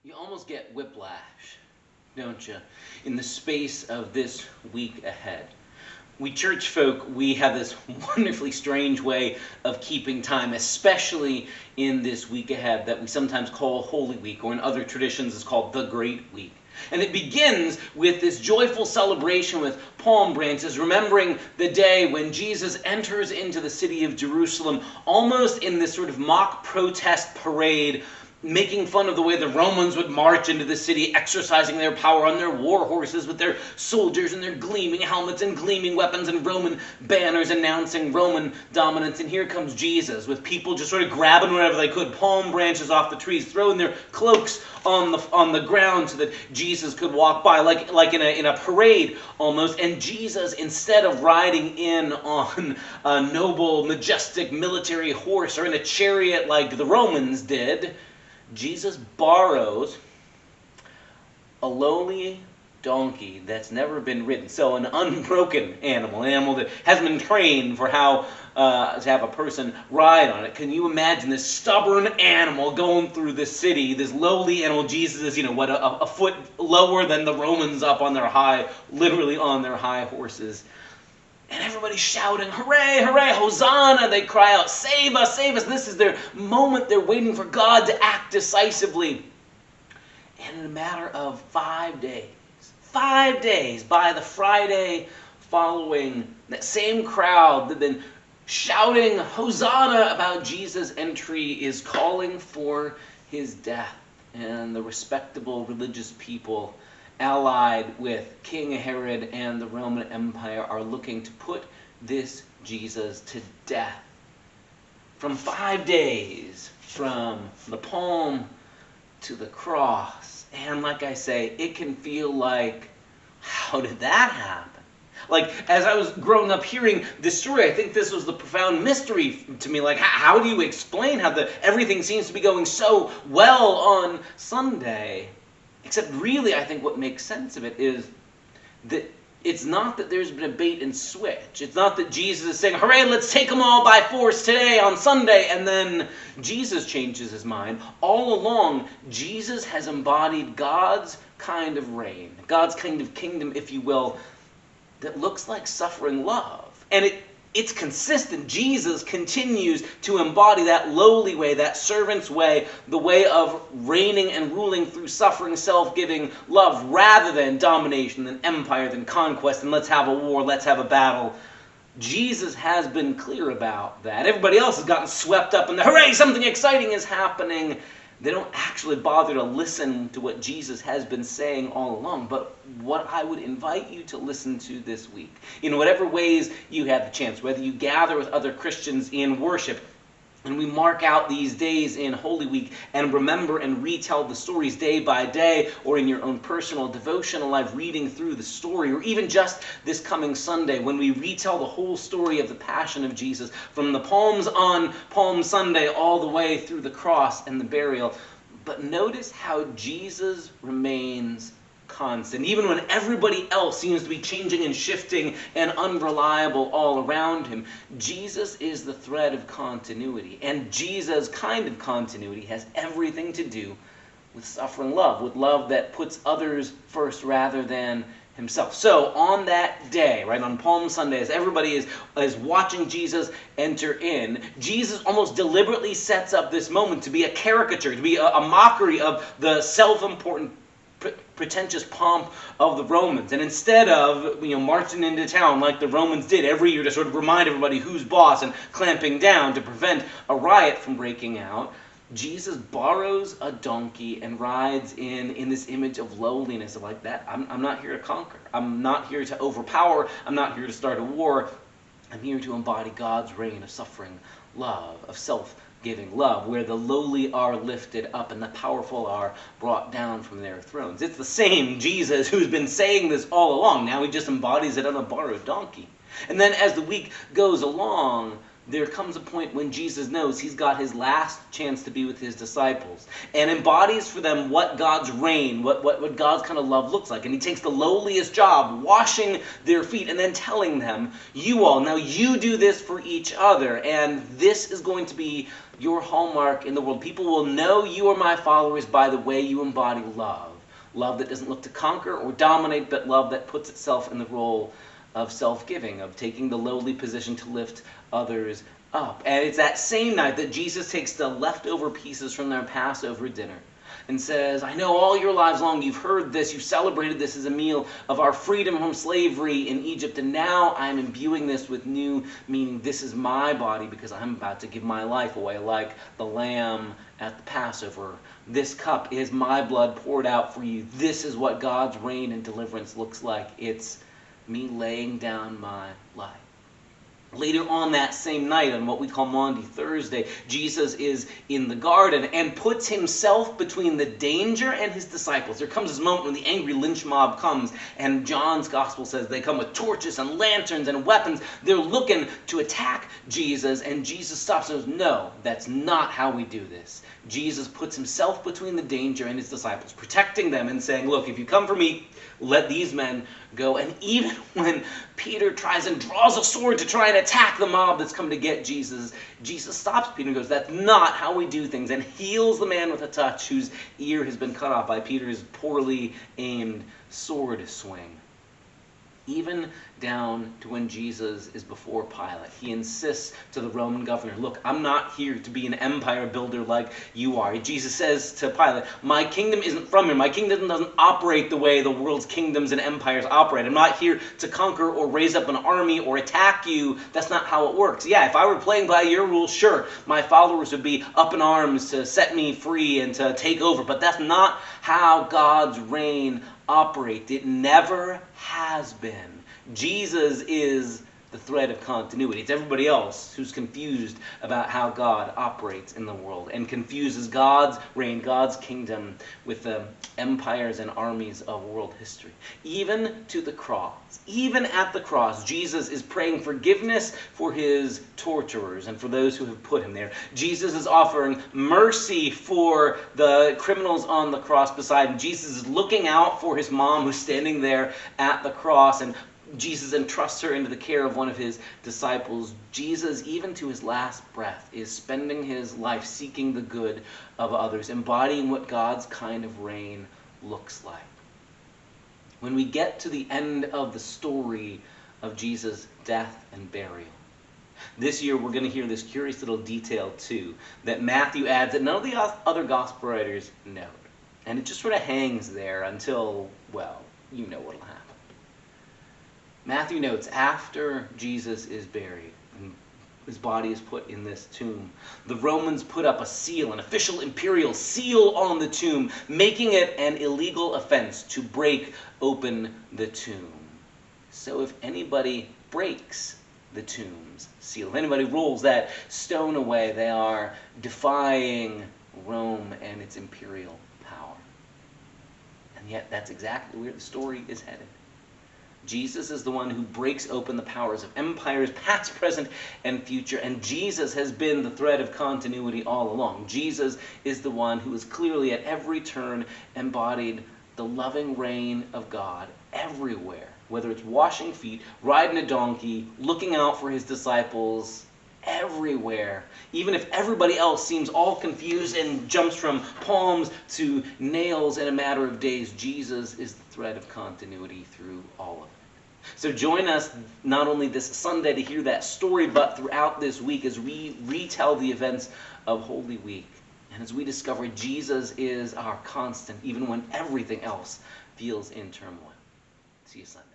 You almost get whiplash, don't you, in the space of this week ahead. We church folk, we have this wonderfully strange way of keeping time, especially in this week ahead that we sometimes call Holy Week, or in other traditions is called the Great Week. And it begins with this joyful celebration with palm branches, remembering the day when Jesus enters into the city of Jerusalem, almost in this sort of mock protest parade, making fun of the way the Romans would march into the city, exercising their power on their war horses with their soldiers and their gleaming helmets and gleaming weapons and Roman banners announcing Roman dominance. And here comes Jesus with people just sort of grabbing whatever they could, palm branches off the trees, throwing their cloaks on the ground so that Jesus could walk by, like in a parade almost. And Jesus, instead of riding in on a noble, majestic military horse or in a chariot like the Romans did, Jesus borrows a lowly donkey that's never been ridden. So an unbroken animal, an animal that hasn't been trained for how to have a person ride on it. Can you imagine this stubborn animal going through the city, this lowly animal? Jesus is, a foot lower than the Romans up on their literally on their high horses. And everybody's shouting, hooray, hooray, Hosanna. They cry out, save us, save us. This is their moment. They're waiting for God to act decisively. And in a matter of 5 days, by the Friday following, that same crowd that had been shouting Hosanna about Jesus' entry is calling for his death. And the respectable religious people allied with King Herod and the Roman Empire are looking to put this Jesus to death. From 5 days, from the palm to the cross. And like I say, it can feel like, how did that happen? Like, as I was growing up hearing this story, I think this was the profound mystery to me. Like, how do you explain how everything seems to be going so well on Sunday? Except really, I think what makes sense of it is that it's not that there's been a bait and switch. It's not that Jesus is saying, hooray, let's take them all by force today on Sunday, and then Jesus changes his mind. All along, Jesus has embodied God's kind of reign, God's kind of kingdom, if you will, that looks like suffering love. And it's consistent. Jesus continues to embody that lowly way, that servant's way, the way of reigning and ruling through suffering, self-giving love, rather than domination, than empire, than conquest, and let's have a war, let's have a battle. Jesus has been clear about that. Everybody else has gotten swept up in the, hooray, something exciting is happening. They don't actually bother to listen to what Jesus has been saying all along. But what I would invite you to listen to this week, in whatever ways you have the chance, whether you gather with other Christians in worship, and we mark out these days in Holy Week and remember and retell the stories day by day, or in your own personal devotional life reading through the story, or even just this coming Sunday when we retell the whole story of the Passion of Jesus, from the palms on Palm Sunday all the way through the cross and the burial. But notice how Jesus remains constant. Even when everybody else seems to be changing and shifting and unreliable all around him, Jesus is the thread of continuity. And Jesus' kind of continuity has everything to do with suffering love, with love that puts others first rather than himself. So on that day, right, on Palm Sunday, as everybody is watching Jesus enter in, Jesus almost deliberately sets up this moment to be a caricature, to be a mockery of the self-important pretentious pomp of the Romans. And instead of marching into town like the Romans did every year to sort of remind everybody who's boss and clamping down to prevent a riot from breaking out, Jesus borrows a donkey and rides in this image of lowliness, of like that. I'm not here to conquer. I'm not here to overpower. I'm not here to start a war. I'm here to embody God's reign of suffering love, of self-giving love, where the lowly are lifted up and the powerful are brought down from their thrones. It's the same Jesus who's been saying this all along. Now he just embodies it on a borrowed donkey. And then as the week goes along, there comes a point when Jesus knows he's got his last chance to be with his disciples and embodies for them what God's reign, what God's kind of love looks like. And he takes the lowliest job, washing their feet and then telling them, now you do this for each other, and this is going to be your hallmark in the world. People will know you are my followers by the way you embody love. Love that doesn't look to conquer or dominate, but love that puts itself in the role of self-giving, of taking the lowly position to lift others up. And it's that same night that Jesus takes the leftover pieces from their Passover dinner and says, I know all your lives long you've heard this, you've celebrated this as a meal of our freedom from slavery in Egypt, and now I'm imbuing this with new meaning. This is my body because I'm about to give my life away like the lamb at the Passover. This cup is my blood poured out for you. This is what God's reign and deliverance looks like. It's me laying down my life. Later on that same night, on what we call Maundy Thursday, Jesus is in the garden and puts himself between the danger and his disciples. There comes this moment when the angry lynch mob comes, and John's gospel says they come with torches and lanterns and weapons. They're looking to attack Jesus, and Jesus stops and says, no, that's not how we do this. Jesus puts himself between the danger and his disciples, protecting them and saying, look, if you come for me, let these men go. And even when Peter tries and draws a sword to try and attack the mob that's come to get Jesus, Jesus stops Peter and goes, that's not how we do things, and heals the man with a touch whose ear has been cut off by Peter's poorly aimed sword swing. Even down to when Jesus is before Pilate. He insists to the Roman governor, look, I'm not here to be an empire builder like you are. Jesus says to Pilate, my kingdom isn't from here. My kingdom doesn't operate the way the world's kingdoms and empires operate. I'm not here to conquer or raise up an army or attack you. That's not how it works. Yeah, if I were playing by your rules, sure, my followers would be up in arms to set me free and to take over. But that's not how God's reign operates. It never has been. Jesus is the thread of continuity. It's everybody else who's confused about how God operates in the world and confuses God's reign, God's kingdom with the empires and armies of world history. Even to the cross, even at the cross, Jesus is praying forgiveness for his torturers and for those who have put him there. Jesus is offering mercy for the criminals on the cross beside him. Jesus is looking out for his mom who's standing there at the cross, and Jesus entrusts her into the care of one of his disciples. Jesus, even to his last breath, is spending his life seeking the good of others, embodying what God's kind of reign looks like. When we get to the end of the story of Jesus' death and burial, this year we're going to hear this curious little detail too, that Matthew adds that none of the other gospel writers note. And it just sort of hangs there until, well, you know what'll happen. Matthew notes, after Jesus is buried and his body is put in this tomb, the Romans put up a seal, an official imperial seal on the tomb, making it an illegal offense to break open the tomb. So if anybody breaks the tomb's seal, if anybody rolls that stone away, they are defying Rome and its imperial power. And yet that's exactly where the story is headed. Jesus is the one who breaks open the powers of empires, past, present, and future. And Jesus has been the thread of continuity all along. Jesus is the one who has clearly at every turn embodied the loving reign of God everywhere. Whether it's washing feet, riding a donkey, looking out for his disciples, everywhere. Even if everybody else seems all confused and jumps from palms to nails in a matter of days, Jesus is the thread of continuity through all of it. So join us not only this Sunday to hear that story, but throughout this week as we retell the events of Holy Week. And as we discover Jesus is our constant, even when everything else feels in turmoil. See you Sunday.